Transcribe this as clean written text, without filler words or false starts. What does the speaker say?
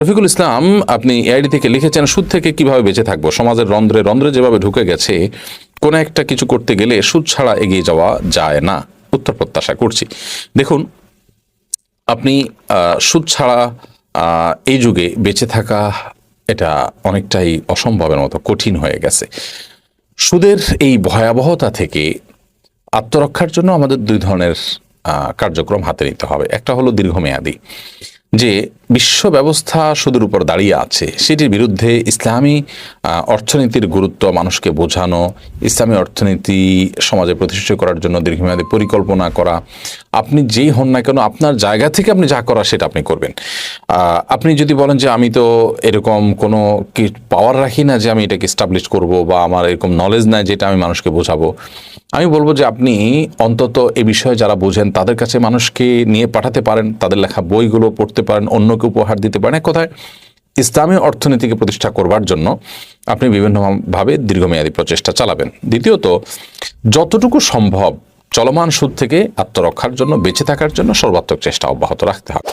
রফিকুল ইসলাম, আপনি এআইডি থেকে লিখেছেন, সুদ থেকে কিভাবে বেঁচে থাকবো? সমাজের রন্ধ্রে রন্ধ্রে যেভাবে ঢুকে গেছে, কোনো একটা কিছু করতে গেলে সুদ ছাড়া এগিয়ে যাওয়া যায় না। উত্তর প্রত্যাশা করছি। দেখুন, আপনি সুদ ছাড়া এই যুগে বেঁচে থাকা এটা অনেকটাই অসম্ভবের মতো কঠিন হয়ে গেছে। সুদের এই ভয়াবহতা থেকে আত্মরক্ষার জন্য আমাদের দুই ধরনের কার্যক্রম হাতে নিতে হবে। একটা হলো দীর্ঘমেয়াদী, যে বিশ্ব ব্যবস্থা সুদের উপর দাঁড়িয়ে আছে সেটির বিরুদ্ধে ইসলামী অর্থনীতির গুরুত্ব মানুষকে বোঝানো, ইসলামী অর্থনীতি সমাজে প্রতিষ্ঠিত করার জন্য দীর্ঘমেয়াদী পরিকল্পনা করা। আপনি যেই হন না কেন, আপনার জায়গা থেকে আপনি যা করার সেটা আপনি করবেন। আপনি যদি বলেন যে আমি তো এরকম কোনো পাওয়ার রাখি না যে আমি এটাকে এস্টাবলিশ করব, বা আমার এরকম নলেজ নাই যেটা আমি মানুষকে বোঝাবো, আমি বলবো যে আপনি অন্তত এ বিষয়ে যারা বোঝেন তাদের কাছে মানুষকে নিয়ে পাঠাতে পারেন, তাদের লেখা বইগুলো পড়তে পারেন, অন্যকে উপহার দিতে পারেন। এক কথায় ইসলামী অর্থনীতিকে প্রতিষ্ঠা করবার জন্য আপনি বিভিন্নভাবে দীর্ঘমেয়াদী প্রচেষ্টা চালাবেন। দ্বিতীয়ত, যতটুকু সম্ভব চলমান সুদ থেকে আত্মরক্ষার জন্য, বেঁচে থাকার জন্য সর্বাত্মক চেষ্টা অব্যাহত রাখতে হবে।